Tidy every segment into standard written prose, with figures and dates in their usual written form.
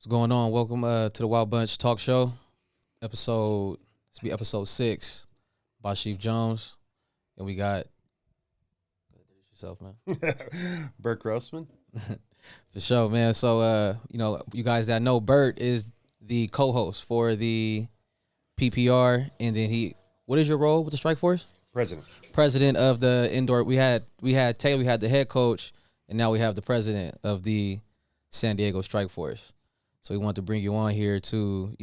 What's going on? Welcome to the Wild Bunch Talk Show. This will be episode 6 by Chief Jones. And we got introduce yourself, man. Burt Grossman. For sure, man. So you guys that know, Burt is the co-host for the PPR, and then what is your role with the Strike Force? President of the indoor. We had Taylor, we had the head coach, and now we have the president of the San Diego Strike Force. So we want to bring you on here to,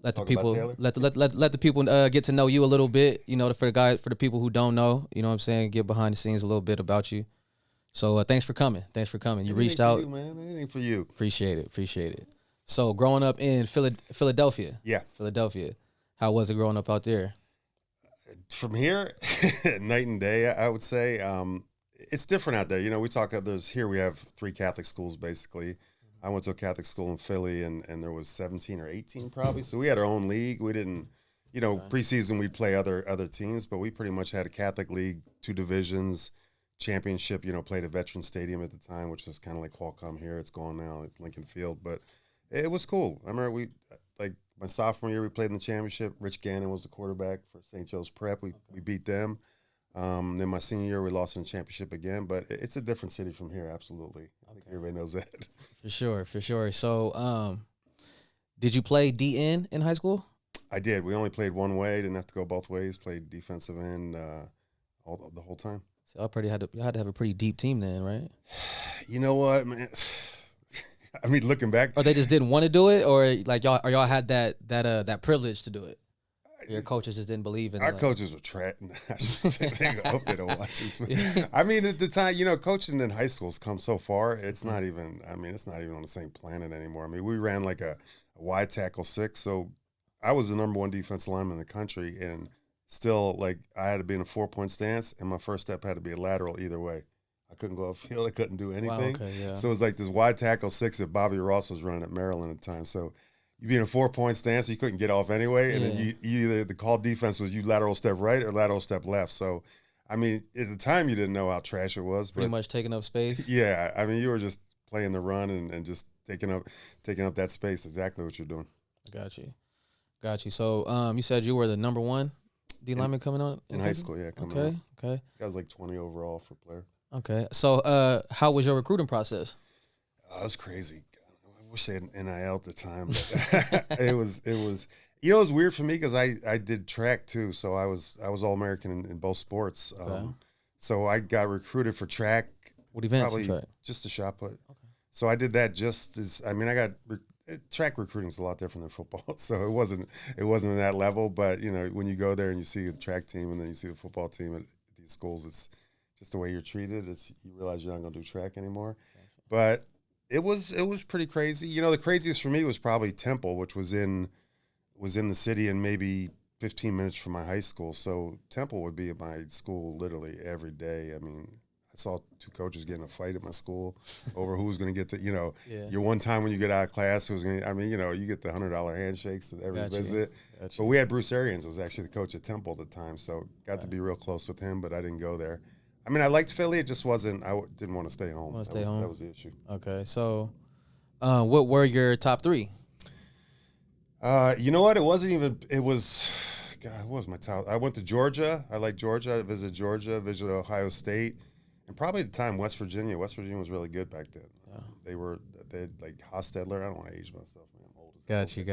let the people let the people get to know you a little bit. For the people who don't know, what I'm saying, get behind the scenes a little bit about you. So thanks for coming. You reached out. You, man. Anything for you. Appreciate it. So growing up in Philadelphia. Yeah. Philadelphia. How was it growing up out there? From here, night and day, I would say. It's different out there. We talk, we have 3 Catholic schools, basically. I went to a Catholic school in Philly, and there was 17 or 18 probably. So we had our own league. We didn't, preseason we'd play other teams, but we pretty much had a Catholic league, 2 divisions, championship, played at Veteran Stadium at the time, which is kind of like Qualcomm here. It's gone now. It's Lincoln Field. But it was cool. I remember my sophomore year, we played in the championship. Rich Gannon was the quarterback for St. Joe's Prep. We beat them. Then my senior year, we lost in the championship again. But it's a different city from here, absolutely. I think everybody knows that. For sure. So did you play DN in high school? I did. We only played one way. Didn't have to go both ways. Played defensive end the whole time. So you had to have a pretty deep team then, right? You know what, man? I mean, looking back, or they just didn't want to do it, or y'all had that privilege to do it. Your coaches just didn't believe in it. Our coaches were trash. I should say. I hope they don't watch this. I mean, at the time, coaching in high schools come so far. It's not even. I mean, it's not even on the same planet anymore. I mean, we ran like a wide tackle 6, so I was the number 1 defensive lineman in the country, and still, I had to be in a 4-point stance, and my first step had to be a lateral either way. I couldn't go upfield. I couldn't do anything. Wow, okay, yeah. So it was like this wide tackle 6 that Bobby Ross was running at Maryland at the time. So you'd be in a 4-point stance, so you couldn't get off anyway. And then you either the call defense was you lateral step right or lateral step left. So, I mean, at the time you didn't know how trash it was. Pretty much taking up space. Yeah. I mean, you were just playing the run and just taking up that space. Exactly what you're doing. I got you. So you said you were the number 1 D lineman coming on? In high school, yeah. Okay. I was like 20 overall for player. Okay. So how was your recruiting process? It was crazy. I wish they had an NIL at the time. But it was. It was weird for me because I did track too. So I was All-American in both sports. Okay. So I got recruited for track. What events? Probably track? just a shot put. Okay. So I did that just as. I mean, track recruiting is a lot different than football. So it wasn't at that level. But when you go there and you see the track team and then you see the football team at these schools, it's just the way you're treated. You realize you're not going to do track anymore. But it was pretty crazy. The craziest for me was probably Temple, which was in the city and maybe 15 minutes from my high school. So Temple would be at my school literally every day. I mean, I saw 2 coaches get in a fight at my school over who was going to get to, your one time when you get out of class, who was going to, I mean, you get the $100 handshakes at every visit. But we had Bruce Arians, was actually the coach at Temple at the time. So got to be real close with him, but I didn't go there. I mean, I liked Philly. It just wasn't. I didn't want to stay home. That was the issue. Okay, so what were your top 3? You know what? It wasn't even. It was. God, what was my top? I went to Georgia. I liked Georgia. I visited Georgia. Visited Ohio State, and probably at the time West Virginia. West Virginia was really good back then. Yeah. They had like Hostetler. I don't want to age myself, man. I'm old. Got you.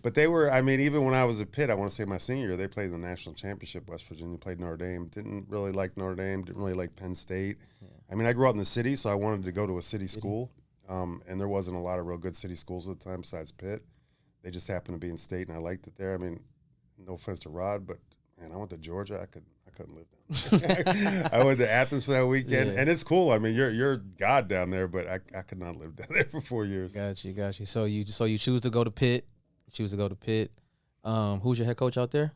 But they were. I mean, even when I was at Pitt, I want to say my senior year, they played in the national championship. West Virginia played Notre Dame. Didn't really like Notre Dame. Didn't really like Penn State. Yeah. I mean, I grew up in the city, so I wanted to go to a city school. And there wasn't a lot of real good city schools at the time besides Pitt. They just happened to be in state, and I liked it there. I mean, no offense to Rod, but man, I went to Georgia. I couldn't live down there. I went to Athens for that weekend, and it's cool. I mean, you're God down there, but I could not live down there for 4 years. Got you. So you choose to go to Pitt. Who's your head coach out there?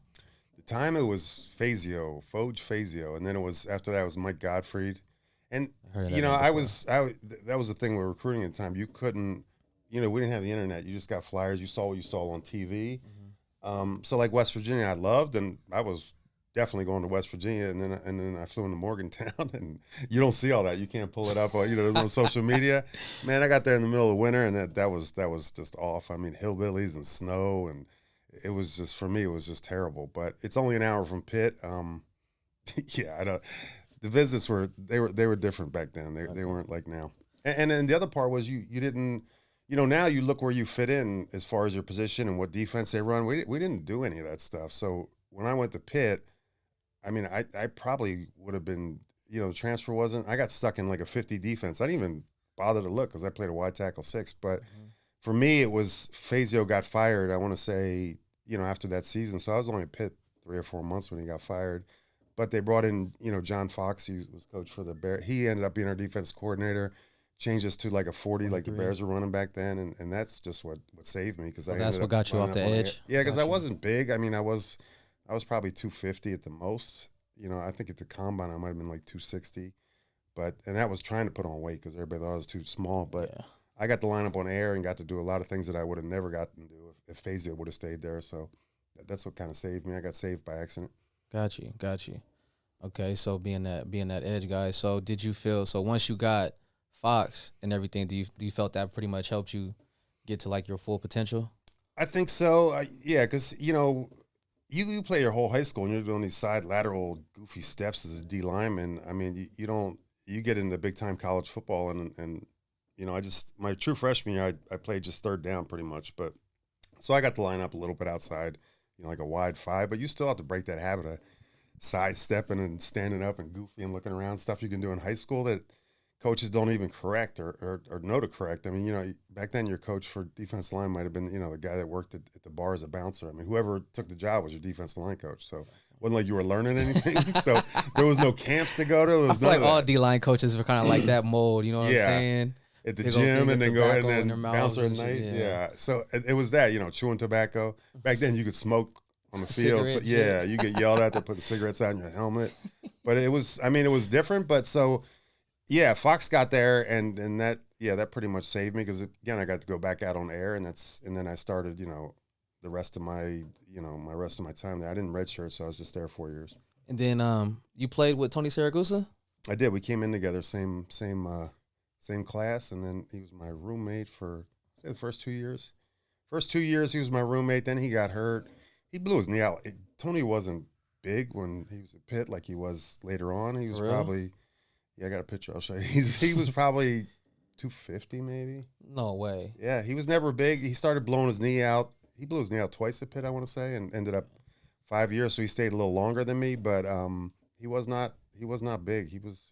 The time it was Foge Fazio, and then it was after that it was Mike Gottfried. And that was the thing with recruiting at the time. You couldn't, we didn't have the internet. You just got flyers. You saw what you saw on TV. Mm-hmm. So like West Virginia, I loved, and I was definitely going to West Virginia, and then I flew into Morgantown, and you don't see all that. You can't pull it up, or there's no social media. Man, I got there in the middle of winter, and that was just off. I mean, hillbillies and snow, and it was just, for me, it was just terrible. But it's only an hour from Pitt. Yeah, I don't. The visits they were different back then. They weren't like now. And then the other part was you didn't. Now you look where you fit in as far as your position and what defense they run. We didn't do any of that stuff. So when I went to Pitt, I mean, I probably would have been, the transfer wasn't. I got stuck in like a 50 defense. I didn't even bother to look because I played a wide tackle 6. But for me, it was Fazio got fired, I want to say, after that season. So I was only at Pitt 3 or 4 months when he got fired. But they brought in, John Fox, who was coach for the Bears. He ended up being our defense coordinator. Changed us to like a 40, like the Bears were running back then, and that's just what saved me, because that's what got you off the edge. Yeah, because I wasn't big. I mean, I was probably 250 at the most. I think at the combine I might have been like 260, and that was trying to put on weight because everybody thought I was too small. But I got to line up on air and got to do a lot of things that I would have never gotten to do if Fazio would have stayed there. So that's what kind of saved me. I got saved by accident. Got you. Okay, so being that edge guy. So did you feel, so once you got Fox and everything, do you felt that pretty much helped you get to like your full potential? I think so. Yeah, because you play your whole high school and you're doing these side lateral goofy steps as a D lineman. I mean, you get into big time college football and my true freshman year I played just third down pretty much, but so I got to line up a little bit outside, like a wide 5, but you still have to break that habit of sidestepping and standing up and goofy and looking around, stuff you can do in high school that coaches don't even correct or know to correct. I mean, back then your coach for defensive line might have been, the guy that worked at the bar as a bouncer. I mean, whoever took the job was your defensive line coach. So it wasn't like you were learning anything. So there was no camps to go to. I feel like all D-line coaches were kind of like that mold, you know what I'm saying? At the gym and then go and then bouncer at night. Yeah. So it was that, chewing tobacco. Back then you could smoke on the field. So, you get yelled at to put the cigarettes out in your helmet. But it was different. But so, yeah, Fox got there, and that pretty much saved me because, again, I got to go back out on air, and then I started, the rest of my time there. I didn't redshirt, so I was just there 4 years. And then you played with Tony Siragusa? I did. We came in together, same class, and then he was my roommate for, say, the first 2 years. First 2 years, he was my roommate. Then he got hurt. He blew his knee out. Tony wasn't big when he was at Pitt like he was later on. He was probably... Yeah, I got a picture. I'll show you. He was probably 250 maybe. No way. Yeah, he was never big. He started blowing his knee out. He blew his knee out twice at Pitt, I want to say, and ended up 5 years. So he stayed a little longer than me, but he was not big. He was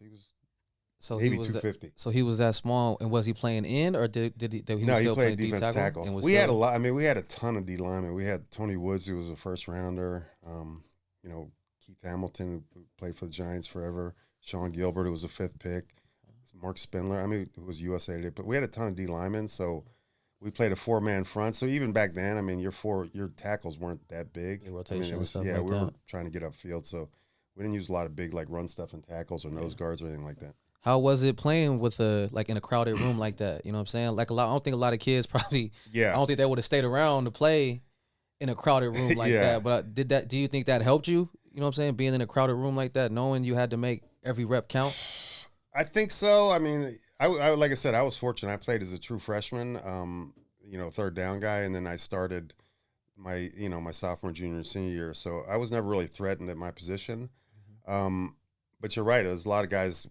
so maybe he was 250. So he was that small, and was he playing in, or did he? No, he played defense tackle. We had a lot. I mean, we had a ton of D linemen. We had Tony Woods, who was a first rounder. Keith Hamilton, who played for the Giants forever. Sean Gilbert, who was a 5th pick, Mark Spindler, who was USA Today. But we had a ton of D linemen, so we played a 4-man front. So even back then, I mean, your tackles weren't that big. Rotation we were trying to get upfield, so we didn't use a lot of big like run stuff and tackles or nose guards or anything like that. How was it playing with in a crowded room like that? You know what I'm saying? Like I don't think a lot of kids probably. Yeah. I don't think they would have stayed around to play in a crowded room like that. But do you think that helped you? You know what I'm saying? Being in a crowded room like that, knowing you had to make every rep count? I think so. I mean, I like I said, I was fortunate. I played as a true freshman, third down guy, and then I started my sophomore, junior, and senior year. So I was never really threatened at my position. But you're right. There's a lot of guys,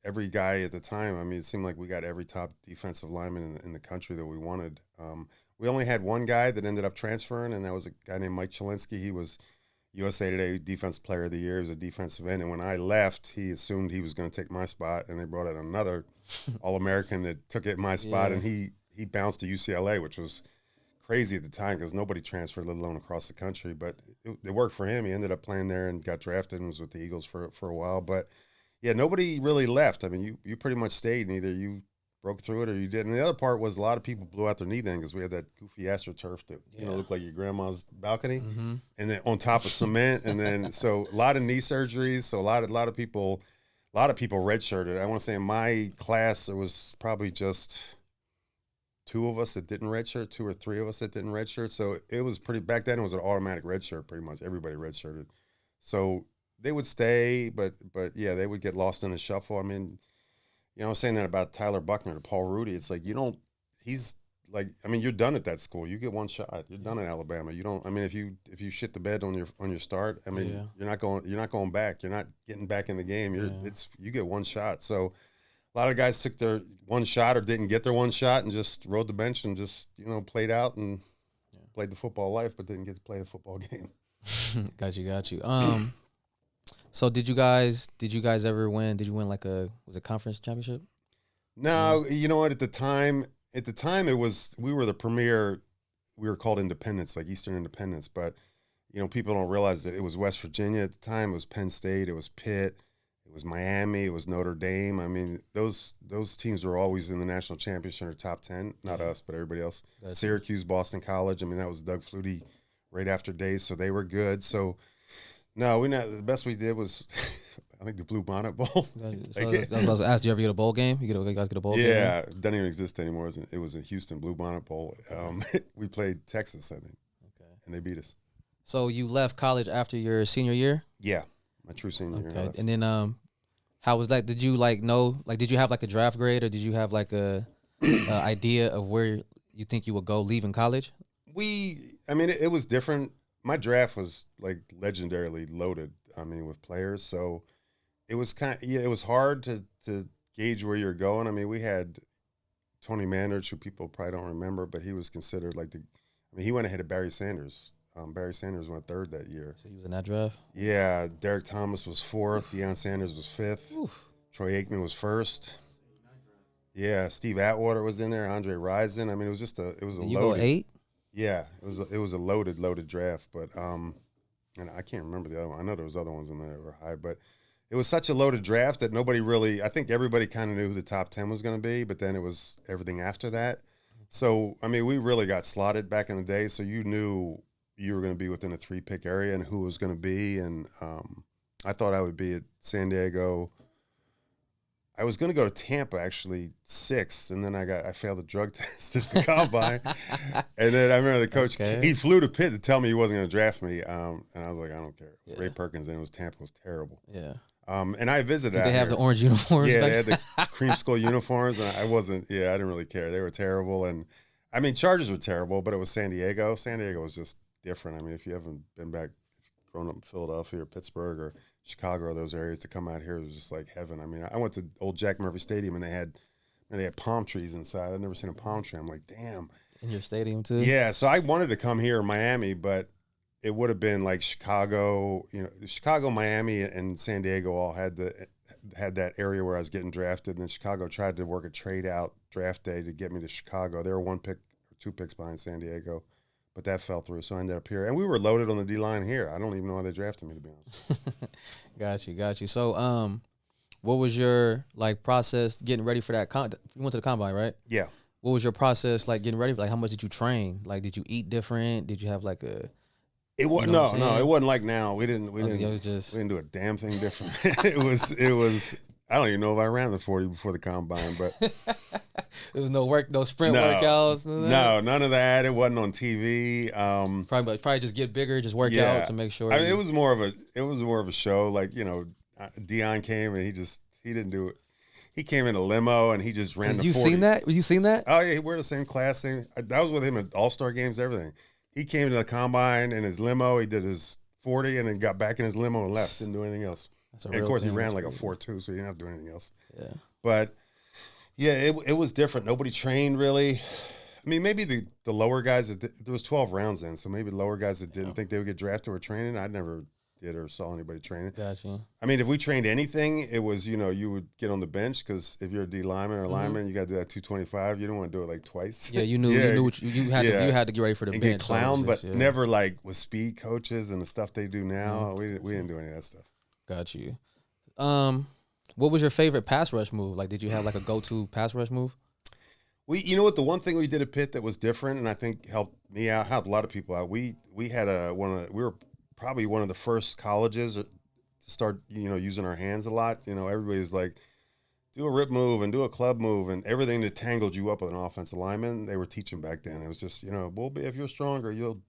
every guy at the time. I mean, it seemed like we got every top defensive lineman in the country that we wanted. We only had one guy that ended up transferring, and that was a guy named Mike Chilinsky. He was USA Today Defensive Player of the Year. He was a defensive end, and when I left, he assumed he was going to take my spot, and they brought in another All-American that took it my spot, and he bounced to UCLA, which was crazy at the time because nobody transferred, let alone across the country. But it worked for him. He ended up playing there and got drafted and was with the Eagles for a while. But yeah, nobody really left. I mean, you pretty much stayed, and either you broke through it or you didn't. And the other part was a lot of people blew out their knee then because we had that goofy AstroTurf that looked like your grandma's balcony, and then on top of cement, and then so a lot of knee surgeries. So a lot of people redshirted. I want to say in my class there was probably just 2 of us that didn't redshirt, 2 or 3 of us that didn't redshirt. So it was pretty back then. It was an automatic redshirt, pretty much everybody redshirted. So they would stay, but yeah, they would get lost in the shuffle. I mean, I was saying that about Tyler Buckner to Paul Rudy. It's like he's like, I mean, you're done at that school. You get one shot. You're done at Alabama. You don't. I mean, if you shit the bed on your start, I mean, you're not going back. You're not getting back in the game. You get one shot. So a lot of guys took their one shot or didn't get their one shot and just rode the bench and just played out and played the football life, but didn't get to play the football game. Got you. So did you guys ever win? Did you win like was it conference championship? No, you know what? At the time we were the premier. We were called Independence, like Eastern Independence, but people don't realize that it was West Virginia at the time. It was Penn State. It was Pitt. It was Miami. It was Notre Dame. I mean, those teams were always in the national championship or top 10. Not us, but everybody else. That's Syracuse, Boston College. I mean, that was Doug Flutie right after days, so they were good. So, no, the best we did was, I think, the Blue Bonnet Bowl. I was asked, do you ever get a bowl game? You guys get a bowl game? Yeah, it doesn't even exist anymore. It was a Houston Blue Bonnet Bowl. We played Texas, I think, and they beat us. So you left college after your senior year? Yeah, my true senior year. Okay, and then how was that? Did you did you have like a draft grade, or did you have like a idea of where you think you would go leaving college? I mean, it was different. My draft was like legendarily loaded. I mean, with players, so it was it was hard to gauge where you're going. I mean, we had Tony Manders, who people probably don't remember, but he was considered like he went ahead of Barry Sanders. Barry Sanders went third that year. So he was in that draft? Yeah. Derek Thomas was fourth. Deion Sanders was fifth. Oof. Troy Aikman was first. Yeah. Steve Atwater was in there. Andre Rison. I mean, it was just it was a you loaded. Go 8? Yeah. It was a loaded draft. But, and I can't remember the other one. I know there was other ones in there that were high, but it was such a loaded draft that I think everybody kind of knew who the top 10 was going to be, but then it was everything after that. So, I mean, we really got slotted back in the day. So you knew you were going to be within a 3-pick area and who it was going to be. And I thought I would be at San Diego. I was going to go to Tampa, actually, 6th, and then I failed the drug test at the combine. And then I remember the coach, he flew to Pitt to tell me he wasn't going to draft me. And I was like, I don't care. Yeah. Ray Perkins, and it was Tampa. It was terrible. Yeah. And I visited. Did they have the orange uniforms? Yeah, they had the cream skull uniforms, and I didn't really care. They were terrible. And, I mean, Chargers were terrible, but it was San Diego. San Diego was just different. I mean, if you haven't been back, grown up in Philadelphia or Pittsburgh or Chicago or those areas, to come out here, it was just like heaven. I mean, I went to old Jack Murphy Stadium and they had palm trees inside. I'd never seen a palm tree. I'm like, damn. In your stadium too? Yeah. So I wanted to come here in Miami, but it would have been like Chicago. Chicago, Miami, and San Diego all had that area where I was getting drafted. And then Chicago tried to work a trade out draft day to get me to Chicago. They were 1 pick or 2 picks behind San Diego. But that fell through, so I ended up here. And we were loaded on the D-line here. I don't even know why they drafted me, to be honest. Got you. So, what was your, process getting ready for that? You went to the combine, right? Yeah. What was your process, getting ready? How much did you train? Did you eat different? Did you have, a... It was no, it wasn't like now. We didn't do a damn thing different. It was. I don't even know if I ran the 40 before the combine, but there was no sprint workouts. No, none of that. It wasn't on TV. Probably just get bigger, just work out to make sure. I mean, it was more of a show. Deion came and he didn't do it. He came in a limo and he just ran the 40. You seen that? Oh yeah, we're the same class. I was with him at All-Star games, everything. He came to the combine in his limo. He did his 40 and then got back in his limo and left. Didn't do anything else. And of course, he ran like a 4.2, so he didn't have to do anything else. Yeah. But, yeah, it was different. Nobody trained, really. I mean, maybe the lower guys, there was 12 rounds in, so maybe the lower guys that didn't think they would get drafted were training. I never did or saw anybody training. Gotcha. I mean, if we trained anything, it was, you would get on the bench because if you're a D lineman or lineman, you got to do that 225. You don't want to do it twice. Yeah, you knew you had to get ready for the and bench. Get clowned, but never with speed coaches and the stuff they do now. We didn't do any of that stuff. Got you. What was your favorite pass rush move? Did you have a go-to pass rush move? You know what? The one thing we did at Pitt that was different, and I think helped me out, helped a lot of people out. We had we were probably one of the first colleges to start, using our hands a lot. Everybody's like, do a rip move and do a club move and everything that tangled you up with an offensive lineman. They were teaching back then. It was just, if you're stronger, you'll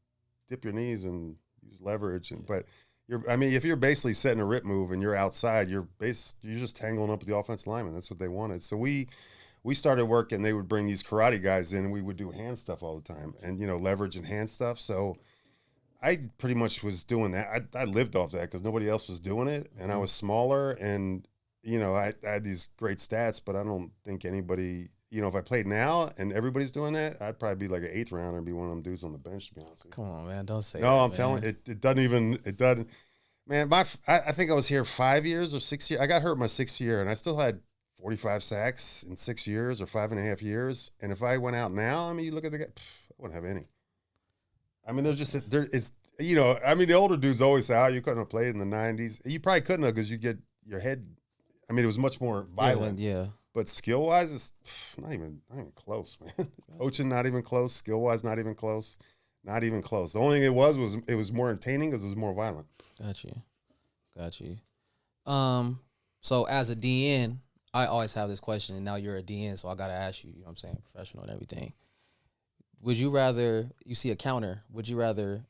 dip your knees and use leverage. But if you're basically setting a rip move and you're outside, you're just tangling up with the offensive lineman. That's what they wanted. So we started working. They would bring these karate guys in, and we would do hand stuff all the time, and leverage and hand stuff. So I pretty much was doing that. I lived off that because nobody else was doing it, and I was smaller, and I had these great stats, but I don't think anybody. If I played now and everybody's doing that, I'd probably be like an 8th rounder and be one of them dudes on the bench, to be honest with you. Come on, man. Don't say that. No, I'm telling you, it doesn't. Man, I think I was here 5 years or 6 years. I got hurt my 6th year, and I still had 45 sacks in 6 years or 5.5 years. And if I went out now, you look at the guy, I wouldn't have any. The older dudes always say, oh, you couldn't have played in the 90s. You probably couldn't have because you get your head. It was much more violent. Yeah. But skill-wise, it's not even close, man. Coaching, not even close. Skill-wise, not even close. Not even close. The only thing it was more entertaining because it was more violent. Got you. So as a DN, I always have this question, and now you're a DN, so I got to ask you, what I'm saying, professional and everything. Would you rather, you see a counter, would you rather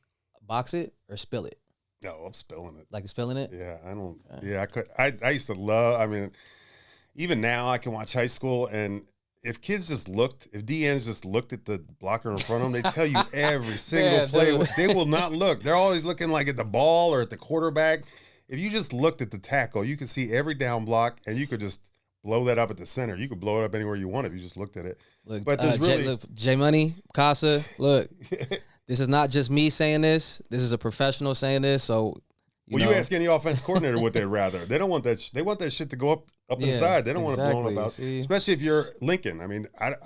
box it or spill it? No, I'm spilling it. Like spilling it? Yeah, I don't. Okay. Yeah, I could. I used to love, even now I can watch high school, and if DNs just looked at the blocker in front of them, they tell you every single play. They will not look. They're always looking like at the ball or at the quarterback. If you just looked at the tackle, you could see every down block, and you could just blow that up at the center. You could blow it up anywhere you want if you just looked at it. Look, but there's J Money, Casa, look, this is not just me saying this. This is a professional saying this, so you ask any offense coordinator what they'd rather. They don't want that. They want that shit to go up inside. They don't want it blown up out. Especially if you're Lincoln.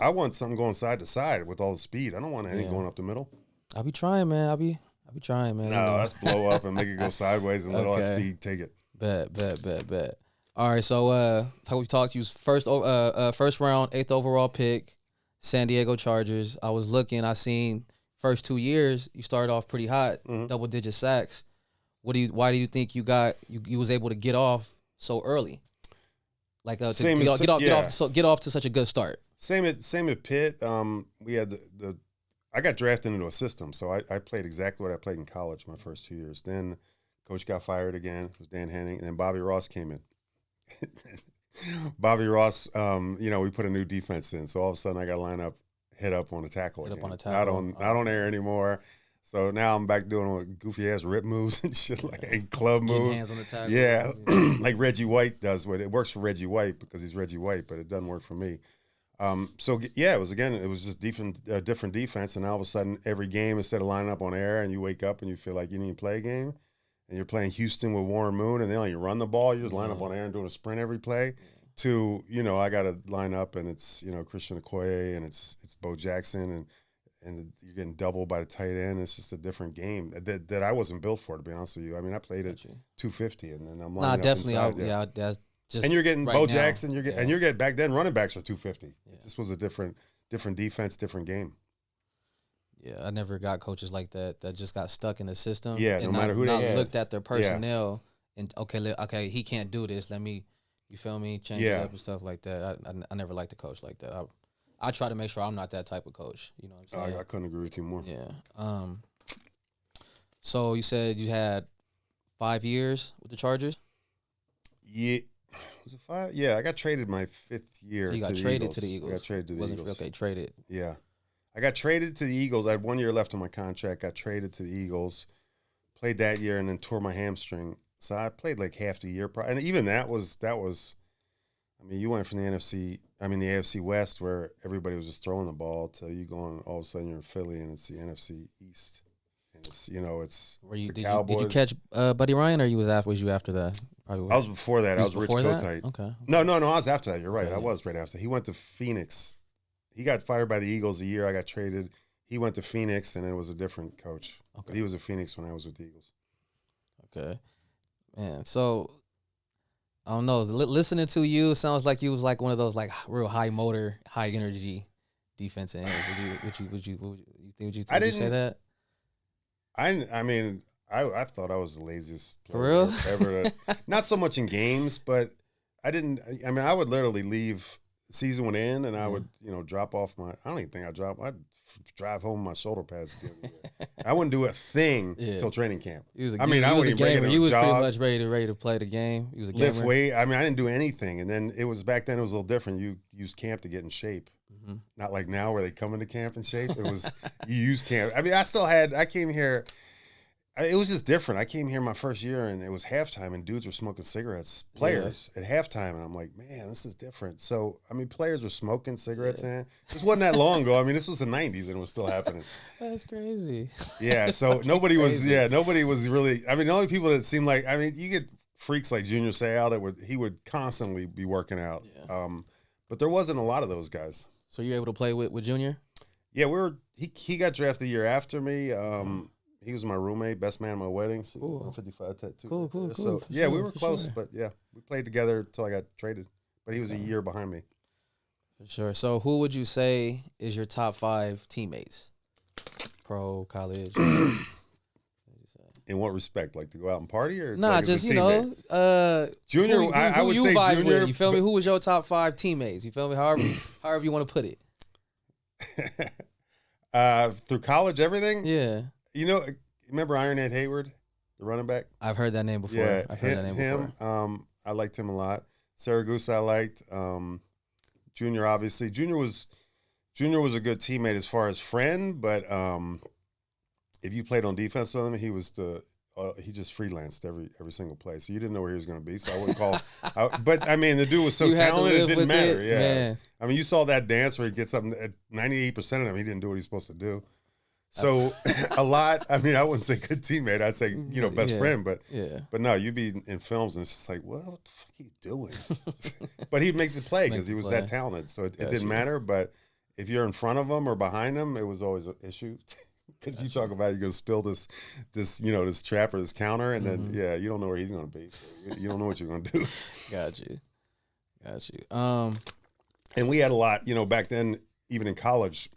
I want something going side to side with all the speed. I don't want any going up the middle. I'll be trying, man. I'll be trying, man. No, let's blow up and make it go sideways and let all that speed take it. Bet. All right, so how we talked. You was first round, 8th overall pick, San Diego Chargers. I was looking. I seen first 2 years you started off pretty hot, double-digit sacks. Why do you think you was able to get off so early? Like get off to such a good start. Same at Pitt. We had I got drafted into a system, so I played exactly what I played in college my first 2 years. Then coach got fired again. It was Dan Henning, and then Bobby Ross came in. Bobby Ross, we put a new defense in, so all of a sudden I got to line up, hit up on a tackle again. Not on air anymore. So now I'm back doing goofy ass rip moves and shit and club moves. Hands on the tackle. Yeah, like Reggie White does. It works for Reggie White because he's Reggie White, but it doesn't work for me. It was just different defense, and all of a sudden every game, instead of lining up on air and you wake up and you feel like you need to play a game, and you're playing Houston with Warren Moon, and they only run the ball, you just line up on air and doing a sprint every play. To I got to line up, and it's Christian Okoye and it's Bo Jackson and you're getting doubled by the tight end. It's just a different game that I wasn't built for, to be honest with you. I played at 250, and then I'm lining up inside there. That's just and you're getting right Bo now. Jackson. You're getting back then running backs are 250. Yeah. It just was a different defense, different game. Yeah, I never got coaches like that just got stuck in the system. Yeah, and no matter who they had. Looked at their personnel and okay, he can't do this. Let me, you feel me, change it up and stuff like that. I never liked a coach like that. I try to make sure I'm not that type of coach. You know what I'm saying? I couldn't agree with you more. Yeah. So you said you had 5 years with the Chargers? Yeah. Was it 5? Yeah, I got traded my 5th year. So you got traded to the Eagles. I got traded to the Eagles. Okay, traded. Yeah. I got traded to the Eagles. I had 1 year left on my contract. Got traded to the Eagles. Played that year and then tore my hamstring. So I played like half the year. And even that was. You went from the AFC West, where everybody was just throwing the ball, to you going, all of a sudden you're in Philly and it's the NFC East. And it's, it's the Cowboys. Did you catch Buddy Ryan, or was you after that? Probably I was before that. I was Rich Kotite. Okay. No, I was after that. You're right. Okay, I was right after. He went to Phoenix. He got fired by the Eagles a year. I got traded. He went to Phoenix, and it was a different coach. Okay. But he was at Phoenix when I was with the Eagles. Okay. Man, so I don't know. Listening to you, sounds like you was like one of those like real high motor, high energy defense ends. Would you say that? I thought I was the laziest player ever. Not so much in games, but I didn't. I would literally leave season would end, and I would, drop off my. I don't even think I'd drive home my shoulder pads. I wouldn't do a thing till training camp. I wouldn't even break it. You was pretty much ready to play the game. He was a gamer. Lift weight. I didn't do anything, and then back then it was a little different. You used camp to get in shape, not like now where they come into camp in shape. It was you use camp. I came here. It was just different. I came here my first year, and it was halftime, and dudes were smoking cigarettes, players, at halftime. And I'm like, man, this is different. So, players were smoking cigarettes, and this wasn't that long ago. This was the 90s, and it was still happening. That's crazy. Yeah, so nobody was really, the only people that seemed like, you get freaks like Junior Seau he would constantly be working out. Yeah. But there wasn't a lot of those guys. So you're able to play with Junior? Yeah, he got drafted the year after me. He was my roommate, best man at my wedding. So 155 tattoo. Cool. So yeah, we were close, but yeah, we played together until I got traded. But he was a year behind me. For sure. So who would you say is your top 5 teammates? Pro, college. In what respect? Like to go out and party or just Junior. I would say vibe Junior. With? You feel me? Who was your top 5 teammates? You feel me? However you want to put it. Through college, everything. Yeah. Remember Iron Ed Hayward, the running back? I've heard that name before. Yeah, him. I liked him a lot. Saragusa, I liked. Junior, obviously. Junior was a good teammate as far as friend, but if you played on defense with him, he was he just freelanced every single play, so you didn't know where he was going to be. So I wouldn't call. But the dude was so talented, it didn't matter. Yeah, man. You saw that dance where he gets up at 98% of them. He didn't do what he's supposed to do. So a lot. I wouldn't say good teammate. I'd say best friend. But no, you'd be in films and it's just like, well, what the fuck are you doing? But he'd make the play because he was that talented. So it didn't matter. But if you're in front of him or behind him, it was always an issue. Because you talk about you're going to spill this this trap or this counter, and then you don't know where he's going to be. So you don't know what you're going to do. Got you. And we had a lot. Back then, even in college.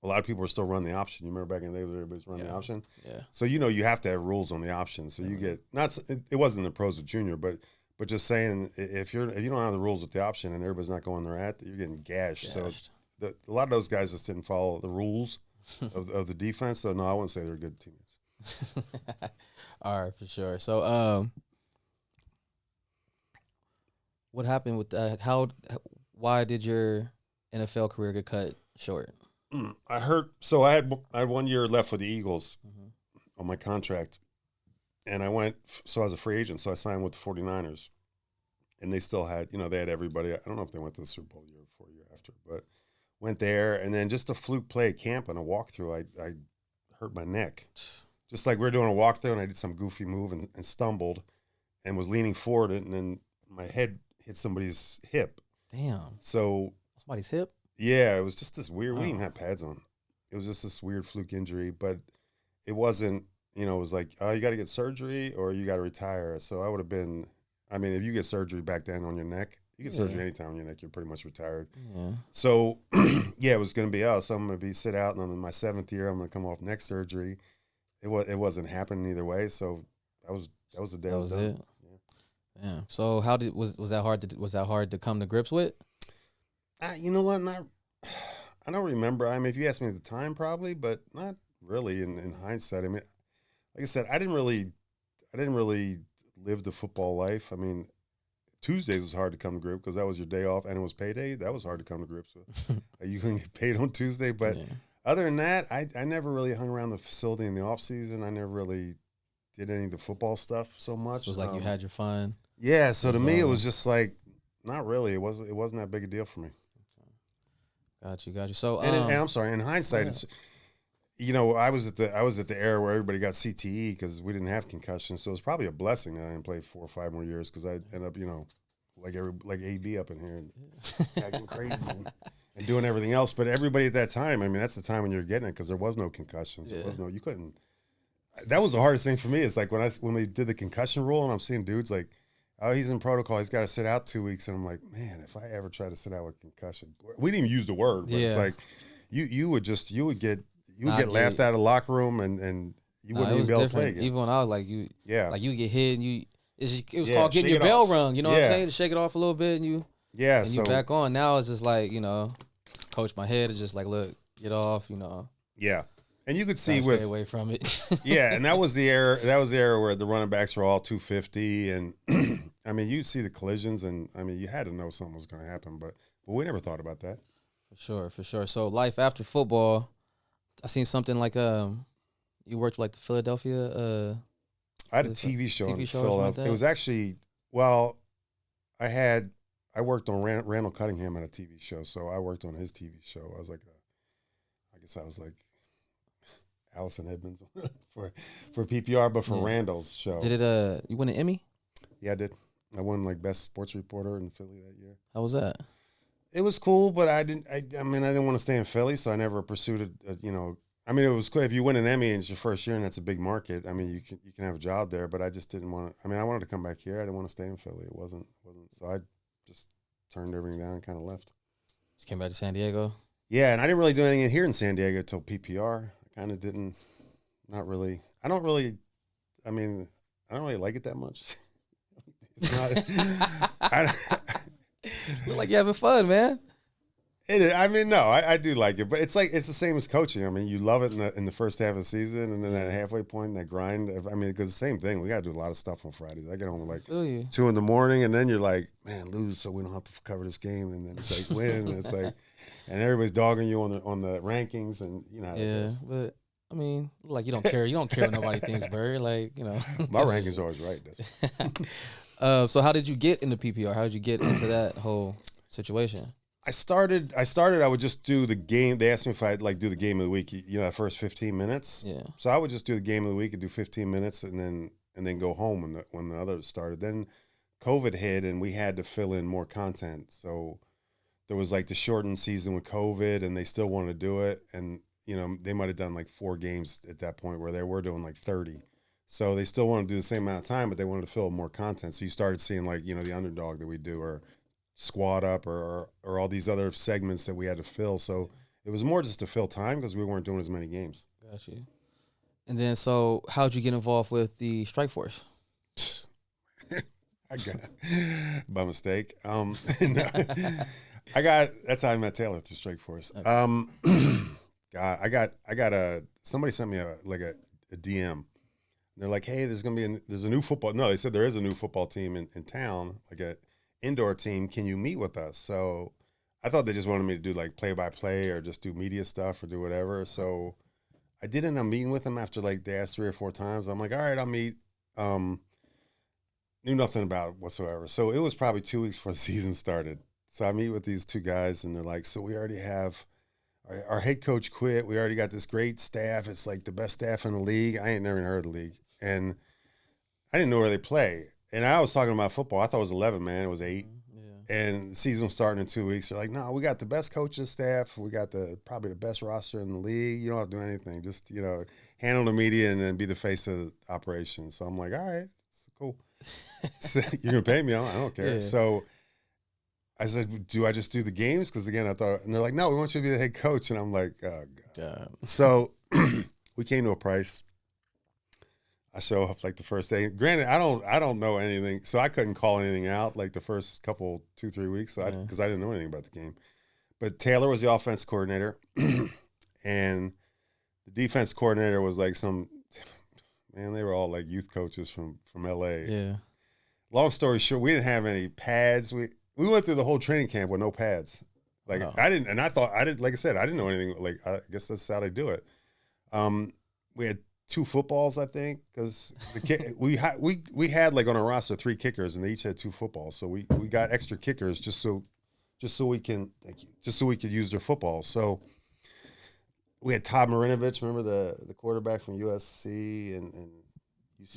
A lot of people were still running the option. You remember back in the day where everybody's running the option? Yeah. So, you have to have rules on the option. So you get, it wasn't the pros with Junior, but just saying if you don't have the rules with the option and everybody's not going there you're getting gashed. So a lot of those guys just didn't follow the rules of the defense. So no, I wouldn't say they're good teammates. All right, for sure. So what happened with that? Why did your NFL career get cut short? I had 1 year left with the Eagles on my contract, and I was a free agent, so I signed with the 49ers, and they still had, they had everybody. I don't know if they went to the Super Bowl year before, year after, but went there, and then just a fluke play at camp and a walkthrough, I hurt my neck. Just like we were doing a walkthrough, and I did some goofy move and stumbled and was leaning forward, and then my head hit somebody's hip. Damn. So somebody's hip? Yeah, it was just this weird. We didn't even have pads on. It was just this weird fluke injury, but it wasn't. It was like, oh, you got to get surgery or you got to retire. So I would have been. If you get surgery back then on your neck, you get surgery anytime on your neck, you're pretty much retired. Yeah. So it was going to be so I'm going to sit out, and I'm in my 7th year. I'm going to come off neck surgery. It wasn't happening either way. So that was the day. That was it. Yeah. So was that hard to come to grips with? You know what? I don't remember. If you asked me at the time, probably, but not really in hindsight. Like I said, I didn't really live the football life. Tuesdays was hard to come to grips because that was your day off and it was payday. That was hard to come to grips with. You couldn't get paid on Tuesday, but other than that, I never really hung around the facility in the off season. I never really did any of the football stuff so much. So it was like you had your fun. Yeah. So to me, it was just like not really. It wasn't that big a deal for me. Got you. So, and I'm sorry. In hindsight, it's I was at the era where everybody got CTE because we didn't have concussions. So it's probably a blessing that I didn't play 4 or 5 more years because I'd end up, like AB up in here and acting crazy and doing everything else. But everybody at that time, that's the time when you're getting it because there was no concussions. There was you couldn't. That was the hardest thing for me. It's like when they did the concussion rule and I'm seeing dudes like, oh, he's in protocol. He's got to sit out 2 weeks. And I'm like, man, if I ever try to sit out with concussion, we didn't even use the word, but it's like you would get laughed out of the locker room and you wouldn't even be able to play again. Even when I was like like you get hit and it was called getting your bell rung. You know what I'm saying? To shake it off a little bit and you. Yeah. And you back on now. It's just like, coach my head is just like, look, get off. Yeah. And you could see stay away from it. Yeah, and that was the era. That was the era where the running backs were all 250, and I mean, you see the collisions, and I mean, you had to know something was going to happen, but we never thought about that. For sure. So life after football, I seen something like you worked like the Philadelphia. I had a TV show in Philadelphia. It was actually I worked on Randall Cunningham at a TV show, so I worked on his TV show. I was like Allison Edmonds for PPR, but for Randall's show. Did it? You win an Emmy? Yeah, I did. I won like best sports reporter in Philly that year. How was that? It was cool, but I didn't want to stay in Philly, so I never pursued it. I mean, it was cool if you win an Emmy and it's your first year and that's a big market. I mean, you can have a job there, but I just didn't want to. I mean, I wanted to come back here. I didn't want to stay in Philly. It wasn't. So I just turned everything down and kind of left. Just came back to San Diego. Yeah, and I didn't really do anything here in San Diego until PPR. I kind of didn't. Not really. I don't really like it that much. It's not. Look like you're having fun, man. It is. I mean, no, I do like it, but it's the same as coaching. I mean, you love it in the first half of the season, and then that halfway point, that grind. I mean, because the same thing. We got to do a lot of stuff on Fridays. I get home at like 2 a.m, and then you're like, man, lose so we don't have to cover this game, and then it's like win, and it's like, and everybody's dogging you on the rankings, and you know. How yeah, but. I mean, like you don't care. You don't care what nobody thinks, Burt. Like, My rankings are always right. So how did you get into PPR? How did you get into that whole situation? I started. I would just do the game. They asked me if I'd do the game of the week. That first 15 minutes. Yeah. So I would just do the game of the week and do 15 minutes, and then go home when the others started. Then COVID hit, and we had to fill in more content. So there was the shortened season with COVID, and they still wanted to do it, and they might have done 4 games at that point where they were doing 30. So they still wanted to do the same amount of time, but they wanted to fill more content. So you started seeing the underdog that we do, or squad up, or all these other segments that we had to fill. So it was more just to fill time because we weren't doing as many games. Got you. And then, so how'd you get involved with the Strike Force? I got by mistake. That's how I met Taylor through Strike Force. Okay. God, I got somebody sent me a DM. They're like, hey, there's a new football. No, they said there is a new football team in town, like an indoor team. Can you meet with us? So I thought they just wanted me to do play-by-play or just do media stuff or do whatever. So I did end up meeting with them after they asked 3 or 4 times. I'm like, all right, I'll meet. Knew nothing about it whatsoever. So it was probably 2 weeks before the season started. So I meet with these 2 guys, and they're like, so we already have our head coach quit. We already got this great staff. It's the best staff in the league. I ain't never even heard of the league. And I didn't know where they play. And I was talking about football. I thought it was 11, man. It was 8. Yeah. And the season was starting in 2 weeks. They're like, no, we got the best coaching staff. We got probably the best roster in the league. You don't have to do anything. Just, handle the media and then be the face of the operation. So I'm like, all right, cool. So, you're going to pay me? I don't care. Yeah. So I said, do I just do the games? Because, again, I thought – and they're like, no, we want you to be the head coach. And I'm like, oh, God. So we came to a price. I show up the first day. Granted, I don't know anything, so I couldn't call anything out the first couple 2-3 weeks because I didn't know anything about the game. But Taylor was the offense coordinator, and the defense coordinator was man, they were all youth coaches from L.A. Yeah. Long story short, we didn't have any pads. We went through the whole training camp with no pads. I didn't, and I thought I didn't. Like I said, I didn't know anything. I guess that's how they do it. We had 2 footballs, I think, because we had on our roster 3 kickers, and they each had 2 footballs. So we got extra kickers just so we can use their footballs. So we had Todd Marinovich, remember the quarterback from USC and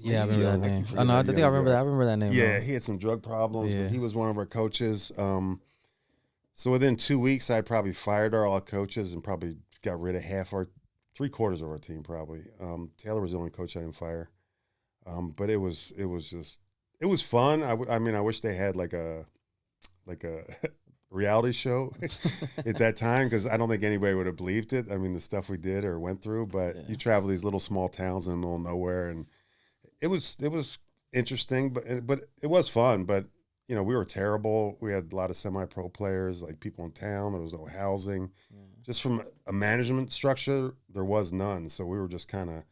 yeah, I remember that name. I think I remember that. I remember that name. Yeah, he had some drug problems, but he was one of our coaches. So within 2 weeks, I probably fired all our coaches and probably got rid of 3/4 of our team probably. Taylor was the only coach I didn't fire. But it was fun. I mean, I wish they had a reality show at that time, because I don't think anybody would have believed it. I mean, the stuff we did or went through, but you travel these little small towns in the middle of nowhere, and it was interesting, but it was fun. But we were terrible. We had a lot of semi-pro players, like people in town. There was no housing. Just from a management structure, there was none. So we were just kind of,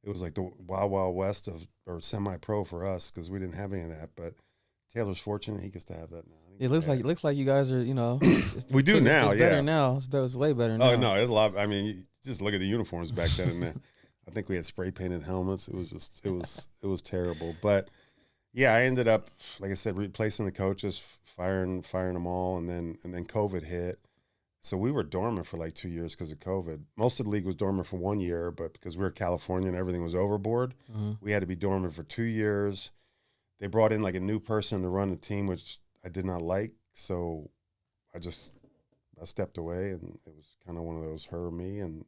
it was like the wild, wild west or semi-pro for us because we didn't have any of that. But Taylor's fortunate; he gets to have that now. It looks like you guys are, we do now. It's better now. It's way better now. Oh no, it's a lot. I mean, you just look at the uniforms back then, and I think we had spray painted helmets. It was just, it was terrible. But yeah, I ended up, like I said, replacing the coaches, firing them all, and then COVID hit. So we were dormant for like 2 years because of COVID. Most of the league was dormant for 1 year, but because we were California and everything was overboard, we had to be dormant for 2 years. They brought in like a new person to run the team, which I did not like. So I stepped away, and it was kind of one of those her or me, and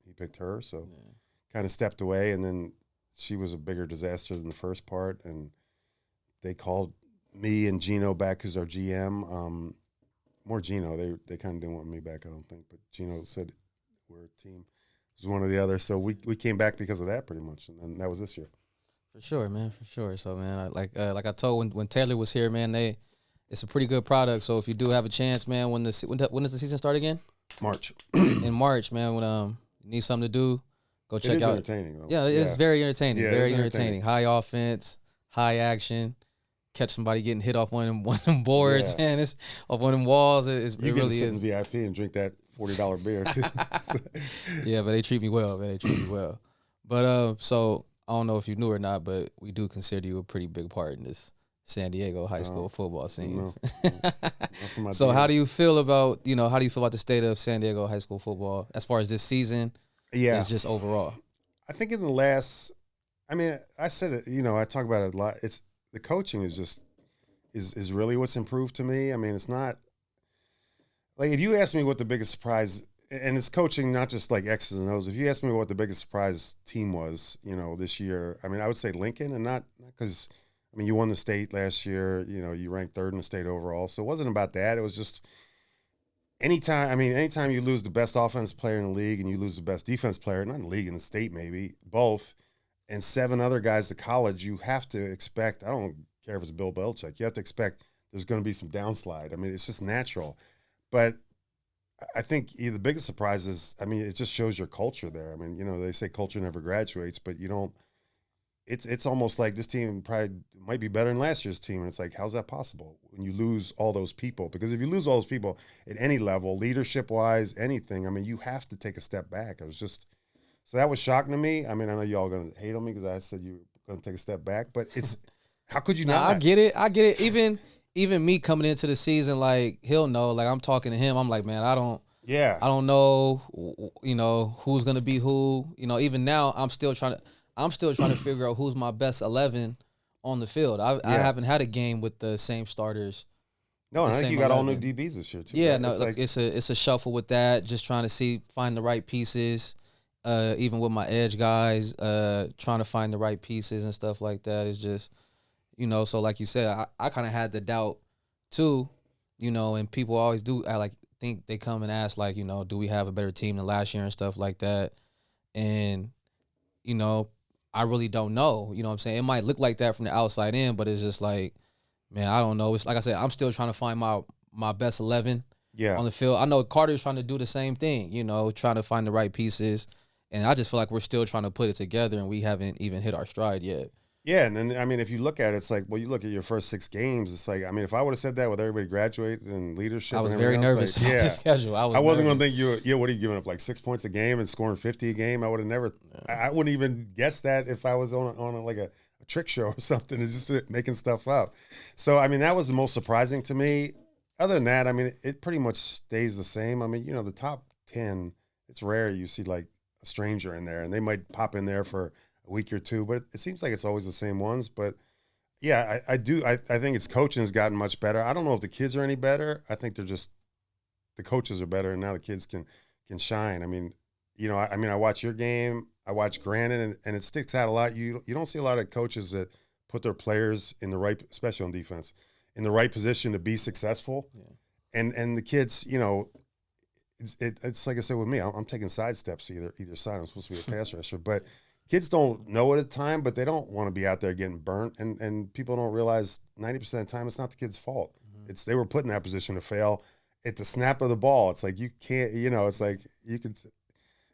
he picked her. So kind of stepped away, and then she was a bigger disaster than the first part. And they called me and Gino back as our GM. More Gino. They kind of didn't want me back, I don't think. But Gino said we're a team. It was one or the other. So we came back because of that pretty much. And that was this year. For sure, man. For sure. So, man, like I told when Taylor was here, man, it's a pretty good product. So if you do have a chance, man, when does the season start again? March. In March, man, when you need something to do, go check out. It is entertaining, though. Yeah, it's very entertaining. Very entertaining. High offense, high action. Catch somebody getting hit off one of them boards, man. It's off one of them walls. It really is. You can sit in VIP and drink that $40 beer too. Yeah, but they treat me well. Man. They treat me well. But so I don't know if you knew or not, but we do consider you a pretty big part in this San Diego high school football scene. No. So how do you feel about the state of San Diego high school football as far as this season? Yeah, is just overall. I think in the last, I said it. I talk about it a lot. It's the coaching is really what's improved to me. It's not like, if you ask me what the biggest surprise, and it's coaching, not just like X's and O's. If you ask me what the biggest surprise team was, this year, I would say Lincoln, and not because, you won the state last year. You ranked third in the state overall, so it wasn't about that. It was just anytime you lose the best offensive player in the league and you lose the best defense player, not in the league, in the state, maybe both, and 7 other guys to college, you have to expect, I don't care if it's Bill Belichick, you have to expect there's going to be some downslide. It's just natural. But I think the biggest surprise is, it just shows your culture there. They say culture never graduates, but you don't, it's almost like this team probably might be better than last year's team. And it's like, how's that possible when you lose all those people? Because if you lose all those people at any level, leadership-wise, anything, you have to take a step back. So that was shocking to me. I know y'all going to hate on me because I said you were going to take a step back, but it's, how could you not? I get it. Even me coming into the season, like, he'll know, like, I'm talking to him. I'm like, man, I don't know, who's going to be who. Even now, I'm still trying to figure out who's my best 11 on the field. I haven't had a game with the same starters. No, I think you got 11. All new DBs this year too. Yeah, right? No, it's a shuffle with that. Just trying to find the right pieces. Even with my edge guys, trying to find the right pieces and stuff like that. It's just, so like you said, I kind of had the doubt too, and people always do. I think they come and ask, like, do we have a better team than last year and stuff like that? And, I really don't know. You know what I'm saying? It might look like that from the outside in, but it's just like, man, I don't know. It's like I said, I'm still trying to find my best 11 on the field. I know Carter's trying to do the same thing, trying to find the right pieces. And I just feel like we're still trying to put it together, and we haven't even hit our stride yet. Yeah, and then, if you look at it, it's like, well, you look at your first 6 games, it's like, if I would have said that with everybody graduated and leadership, I was very nervous about the schedule. I wasn't going to think what are you giving up, like 6 points a game and scoring 50 a game? I would have never, I wouldn't even guess that if I was on a trick show or something, it's just making stuff up. So, that was the most surprising to me. Other than that, it pretty much stays the same. The top 10, it's rare you see like a stranger in there, and they might pop in there for a week or two, but it seems like it's always the same ones. But yeah, I think its coaching has gotten much better. I don't know if the kids are any better. I think they're just, the coaches are better, and now the kids can shine. I watch your game, I watch Granite, and it sticks out a lot. You don't see a lot of coaches that put their players in the right, especially on defense, in the right position to be successful. Yeah. And the kids, it's like I said with me, I'm taking side steps either side. I'm supposed to be a pass rusher, but kids don't know at the time, but they don't want to be out there getting burnt. And people don't realize 90% of the time it's not the kid's fault. It's they were put in that position to fail. At the snap of the ball, it's like you can't, it's like you can.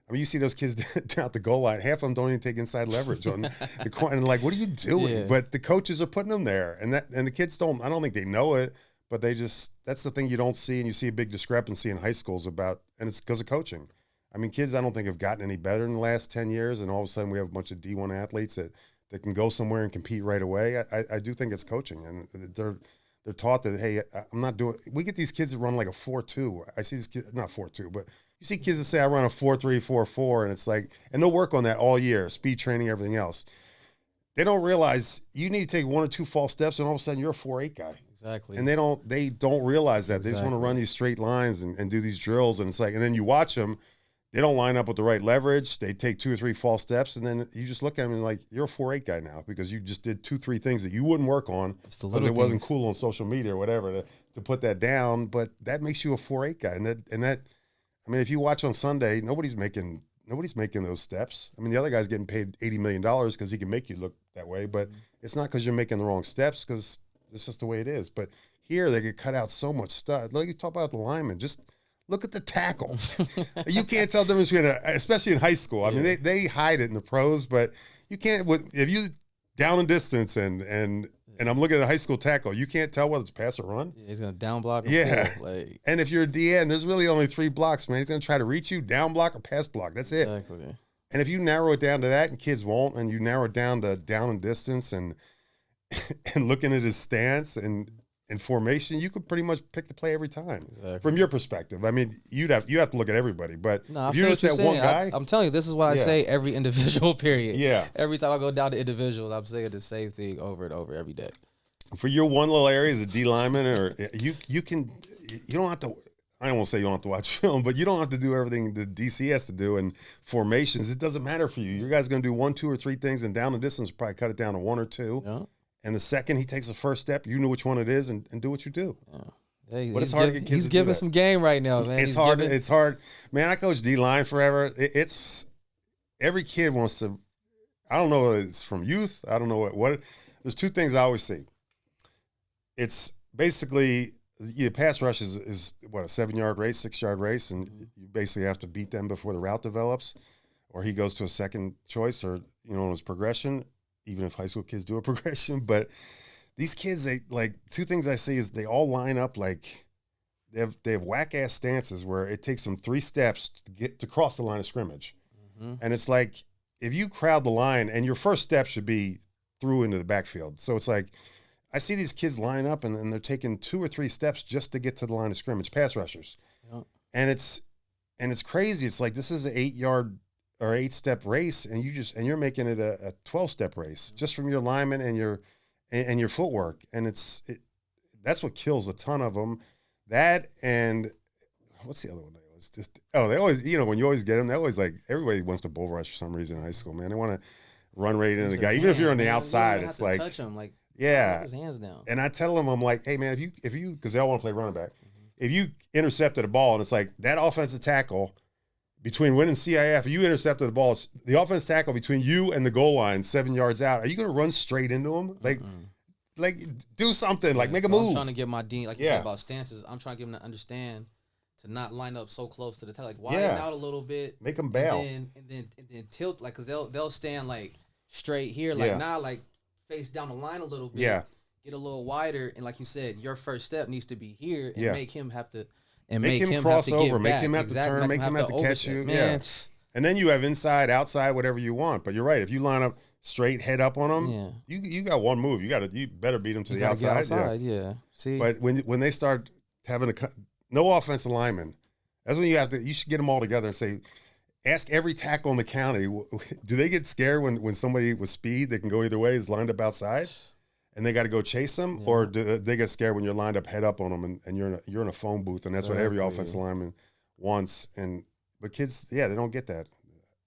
I mean, you see those kids down at the goal line. Half of them don't even take inside leverage on the corner. And like, what are you doing? Yeah. But the coaches are putting them there, and the kids don't. I don't think they know it, but they just. That's the thing you don't see, and you see a big discrepancy in high schools about, and it's because of coaching. I mean, kids I don't think have gotten any better in the last 10 years, and all of a sudden we have a bunch of D1 athletes that can go somewhere and compete right away. I do think it's coaching, and they're taught that, hey, I'm not doing. We get these kids that run like a 4-2. I see these kids, not 4-2, but you see kids that say I run a 4-3, 4-4, and it's like, and they'll work on that all year, speed training, everything else. They don't realize you need to take 1 or 2 false steps, and all of a sudden you're a 4-8 guy. Exactly. And they don't realize that. They just want to run these straight lines and do these drills, and it's like, and then you watch them. They don't line up with the right leverage. They take 2 or 3 false steps, and then you just look at them and like, you're a 4-8 guy now because you just did 2, 3 things that you wouldn't work on because it wasn't cool on social media or whatever to put that down. But that makes you a 4-8 guy, and that I mean, if you watch on Sunday, nobody's making those steps. I mean, the other guy's getting paid $80 million because he can make you look that way, but it's not because you're making the wrong steps, because it's just the way it is. But here they get cut out so much stuff. Like you talk about the linemen, just look at the tackle. You can't tell the difference between, especially in high school. I mean, they hide it in the pros, but you can't. If you down and distance and I'm looking at a high school tackle, you can't tell whether it's pass or run. Yeah, he's gonna down block. Like, and if you're a DN, there's really only 3 blocks, man. He's gonna try to reach you, down block or pass block. That's it. Exactly. And if you narrow it down to that, and kids won't, and you narrow it down to down and distance and looking at his stance and formation, you could pretty much pick the play every time. Exactly. From your perspective. I mean, you have to look at everybody, but no, if you're just that one guy, I'm telling you, this is what I say every individual period. Yeah. Every time I go down to individual, I'm saying the same thing over and over every day. For your one little area as a D lineman, or you don't have to. I don't want to say you don't have to watch film, but you don't have to do everything the DC has to do in formations. It doesn't matter for you. Your guy's going to do 1, 2, or 3 things, and down the distance, probably cut it down to 1 or 2. Yeah. And the second he takes the first step, you know which one it is, and do what you do. Yeah. Hey, but it's hard to get kids. He's giving some game right now, man. It's hard. It's hard, man. I coached D line forever. It's every kid wants to. I don't know if it's from youth. I don't know what. There's 2 things I always see. It's basically pass rush is what, a 7-yard race, 6-yard race, and you basically have to beat them before the route develops, or he goes to a second choice, or on his progression. Even if high school kids do a progression, but these kids, they like 2 things I see is they all line up like they have whack ass stances where it takes them 3 steps to cross the line of scrimmage, and it's like if you crowd the line and your first step should be through into the backfield, so it's like. I see these kids line up and they're taking 2 or 3 steps just to get to the line of scrimmage, pass rushers. Yep. And it's crazy. It's like this is an 8-yard or 8-step race, and you're making it a 12-step race just from your alignment and your footwork. And that's what kills a ton of them. That, and what's the other one? It's just they always, when you always get them, they always like, everybody wants to bull rush for some reason in high school, man. They want to run right into the guy, even if you're on the outside. It's like touch him, like. Yeah, his hands down. And I tell them, I'm like, hey man, if you, because they all want to play running back, if you intercepted a ball and it's like that offensive tackle between Win and CIF, if you intercepted the ball, it's the offensive tackle between you and the goal line, 7 yards out. Are you going to run straight into him? Like do something, like make a move. I'm trying to get my dean, like you said about stances. I'm trying to get him to understand to not line up so close to the tackle, like widen out a little bit, make them bail, and then tilt, like because they'll stand like straight here, like now, like. Face down the line a little bit, get a little wider, and like you said, your first step needs to be here, and make him have to, and make him cross over, make him have to turn, make him have to catch you, and then you have inside, outside, whatever you want. But you're right, if you line up straight, head up on them, you got one move, you better beat them to the outside. See, but when they start having no offensive lineman, that's when you should get them all together and say. Ask every tackle in the county, do they get scared when somebody with speed that can go either way is lined up outside and they got to go chase them? Or do they get scared when you're lined up head up on them and you're in a phone booth, and that's what every offensive lineman wants. But kids, they don't get that.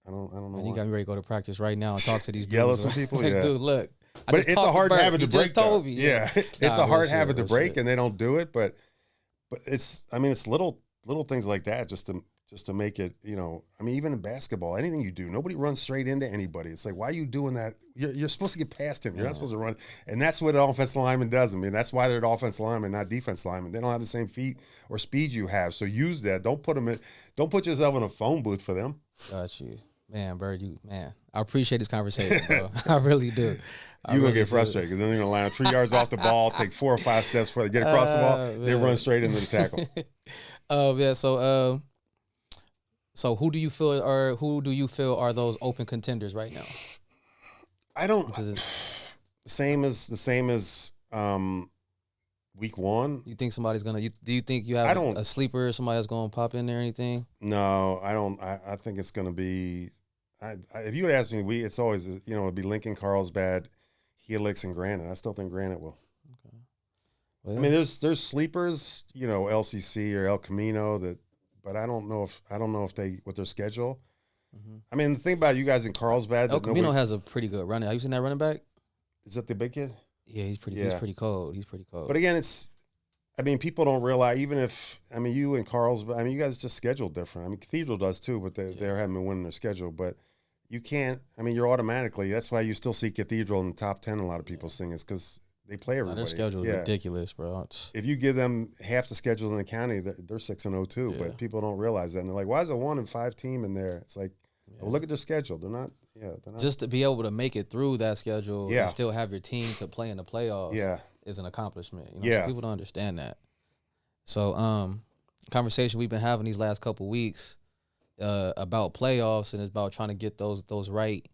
I don't know. And you got me ready to go to practice right now and talk to these dudes. Yell at some people, Dude, look. But it's a hard habit to break. Told me. Yeah. It's a hard habit to break, and they don't do it. But it's little things like that just just to make it, I mean, even in basketball, anything you do, nobody runs straight into anybody. It's like, why are you doing that? You're supposed to get past him. You're not supposed to run. And that's what an offensive lineman does. I mean, that's why they're an offensive lineman, not defense lineman. They don't have the same feet or speed you have. So use that. Don't put yourself in a phone booth for them. Got you. Man, Burt, I appreciate this conversation, bro. I really do. You're going to get frustrated because then they're going to line up 3 yards off the ball, take 4 or 5 steps before they get across the ball. They run straight into the tackle. So who do you feel are those open contenders right now? I don't. The same as week one. You think somebody's gonna? Do you think you have a sleeper? Or somebody that's gonna pop in there? Or anything? No, I don't. I think it's gonna be. If you would ask me, it's always it'd be Lincoln, Carlsbad, Helix, and Granite. I still think Granite will. Okay. Well, I mean, there's sleepers, LCC or El Camino but I don't know if what their schedule. Mm-hmm. I mean, the thing about you guys in Carlsbad, El Camino has a pretty good running. Have you seen that running back? Is that the big kid? Yeah, he's pretty cold. He's pretty cold. But again, people don't realize, even if, you and Carlsbad, you guys just schedule different. Cathedral does too, but they haven't been winning their schedule. But you can't, you're automatically, that's why you still see Cathedral in the top 10, a lot of people's thing is because they play everybody. Their schedule is ridiculous, bro. If you give them half the schedule in the county, they're 6-0 too. Yeah. But people don't realize that. And they're like, why is a 1-5 team in there? It's like, well, look at their schedule. They're not. Just to be able to make it through that schedule and still have your team to play in the playoffs is an accomplishment. So people don't understand that. So, conversation we've been having these last couple weeks about playoffs, and it's about trying to get those right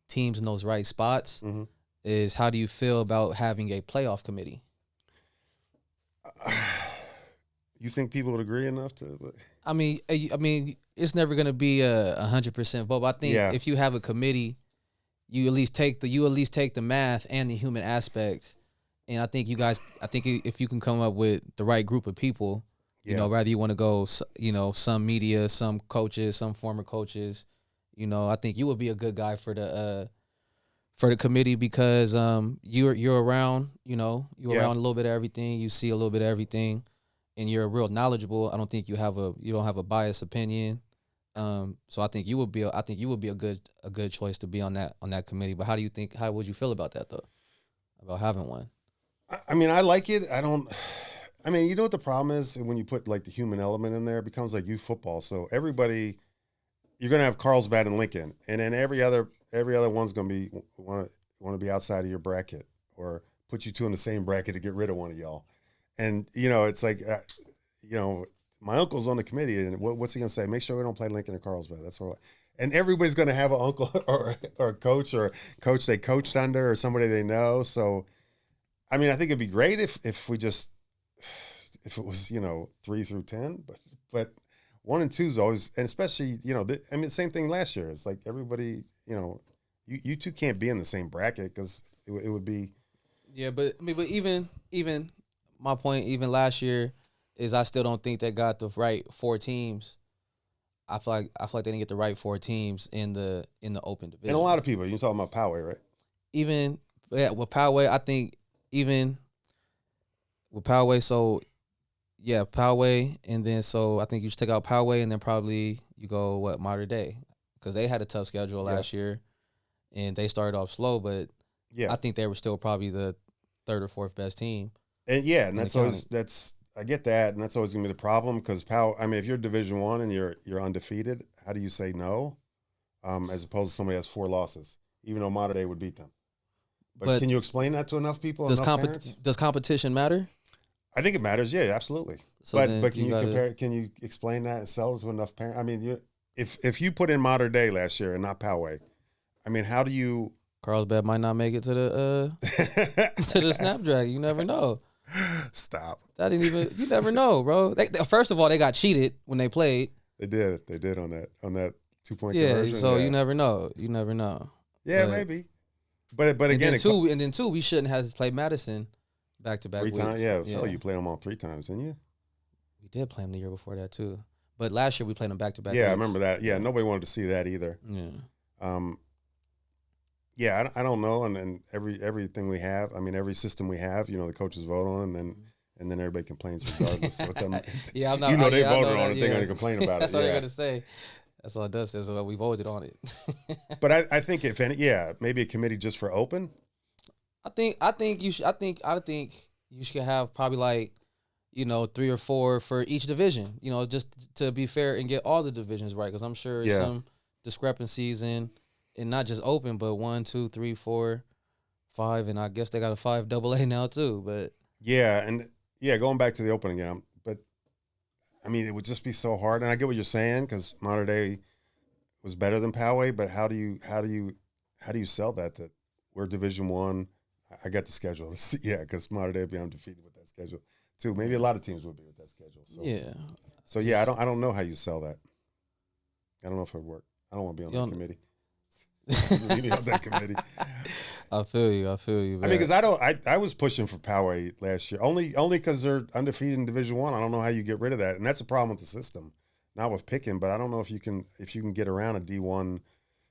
teams in those right spots. Mm-hmm. Is how do you feel about having a playoff committee? You think people would agree enough to? I mean, it's never going to be 100% vote. But I think if you have a committee, you at least take the math and the human aspect. And I think if you can come up with the right group of people, whether you want to go, some media, some coaches, some former coaches, I think you would be a good guy for the committee because you're around, around a little bit of everything, you see a little bit of everything, and you're real knowledgeable. I don't think you don't have a biased opinion. So I think you would be a good choice to be on that committee. But how would you feel about that though? About having one? I like it. You know what the problem is when you put like the human element in there, it becomes like youth football. So everybody, you're gonna have Carlsbad and Lincoln, and then every other one's gonna be want to be outside of your bracket or put you two in the same bracket to get rid of one of y'all. And it's like, my uncle's on the committee, and what's he gonna say? Make sure we don't play Lincoln or Carlsbad. That's what. And everybody's gonna have an uncle or a coach they coached under or somebody they know. So, I think it'd be great if it was 3 through 10, but 1 and 2 is always, and especially same thing last year. It's like everybody you two can't be in the same bracket because it would be. Yeah, but even my point, even last year, is I still don't think they got the right 4 teams. I feel like they didn't get the right 4 teams in the open division. And a lot of people, you're talking about Poway, right? Even with Poway, I think even with Poway, so Poway, and then so I think you should take out Poway, and then probably you go Mater Dei, because they had a tough schedule last year, and they started off slow, but I think they were still probably the 3rd or 4th best team. And I get that, and that's always gonna be the problem because if you're Division I and you're undefeated, how do you say no? As opposed to somebody that has 4 losses, even though Mater Dei would beat them. But can you explain that to enough people? Does competition matter? I think it matters. Yeah, absolutely. So but can you compare? Can you explain that and sell it to enough parents? If you put in Mater Dei last year and not Poway, how do you? Carlsbad might not make it to the to the Snapdragon. You never know. Stop. You never know, bro. First of all, they got cheated when they played. They did on that 2-point conversion. Yeah, so you never know. Yeah, maybe. But again, and then two, we shouldn't have played Madison back-to-back 3 times. weeks. Yeah, you played them all 3 times, didn't you? We did play them the year before that too. But last year we played them back-to-back. Yeah, weeks. I remember that. Yeah, nobody wanted to see that either. Yeah. I don't know. And then everything we have, every system we have, the coaches vote on, and and then everybody complains regardless. With them. Yeah, I'm not. You know, they voted on it. Yeah. They're going to complain about That's it. what they're going to say. That's all it does. Is we voted on it. But I think if any, maybe a committee just for open. I think you should. I think you should have probably like, 3 or 4 for each division. Just to be fair and get all the divisions right, because I'm sure some discrepancies in not just open, but 1, 2, 3, 4, 5, and I guess they got a 5 AA now too. But going back to the open again. But I mean, it would just be so hard. And I get what you're saying because Mater Dei was better than Poway. But how do you sell that we're Division I? I got the schedule. Yeah, because Mater Dei would be undefeated with that schedule too. Maybe a lot of teams would be with that schedule. So, So I don't know how you sell that. I don't know if it would work. I don't want to be on that committee. Be on that committee. I feel you. Man. I mean, because I was pushing for Poway last year only because they're undefeated in Division I. I don't know how you get rid of that, and that's a problem with the system, not with picking. But I don't know if you can get around a D1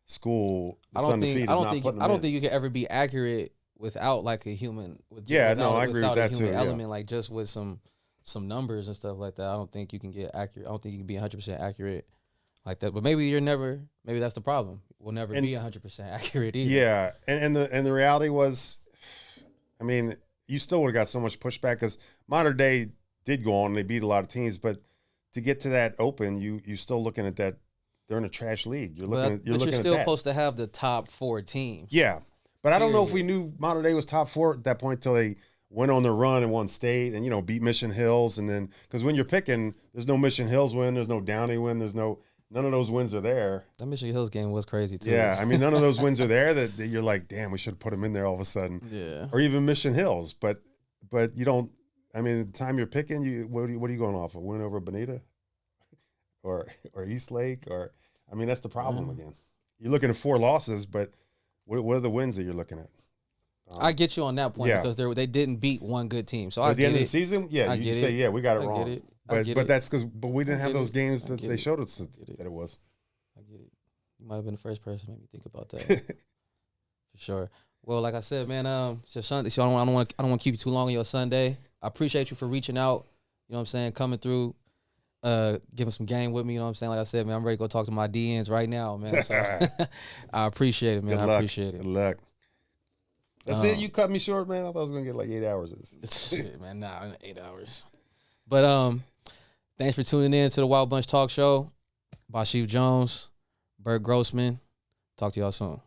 school that's undefeated. I don't think you can ever be accurate without like a human. I agree with that too. Element, like just with some numbers and stuff like that. I don't think you can get accurate. I don't think you can be 100% accurate like that. But maybe maybe that's the problem. We'll never be 100% accurate either. Yeah, and the reality was, I mean, you still would have got so much pushback because Mater Dei did go on and they beat a lot of teams, but to get to that open, you still looking at that. They're in a trash league. You're still supposed to have the top 4 teams. Yeah. But I don't know if we knew Mater Dei was top 4 at that point until they went on the run and won state and, beat Mission Hills. And then, because when you're picking, there's no Mission Hills win, there's no Downey win, none of those wins are there. That Mission Hills game was crazy too. Yeah, I mean, none of those wins are there that you're like, damn, we should have put them in there all of a sudden. Yeah. Or even Mission Hills. But you don't, I mean, the time you're picking, what are you going off? A win over Bonita? Or East Lake? I mean, that's the problem again. You're looking at 4 losses, but what are the wins that you're looking at? I get you on that point because they didn't beat one good team. So at the end of the season, you say, we got it wrong. But that's because we didn't have those games that they showed us that it was. I get it. You might have been the first person to make me think about that. For sure. Well, like I said, man, it's your Sunday, so I don't want to keep you too long on your Sunday. I appreciate you for reaching out. You know what I'm saying? Coming through, giving some game with me. You know what I'm saying? Like I said, man, I'm ready to go talk to my DNs right now, man. So I appreciate it, man. Good luck. I appreciate it. Good luck. That's it. You cut me short, man. I thought I was gonna get like 8 hours of this. Shit, man. Nah, 8 hours. But thanks for tuning in to the Wild Bunch Talk Show. Bashif Jones, Burt Grossman. Talk to y'all soon.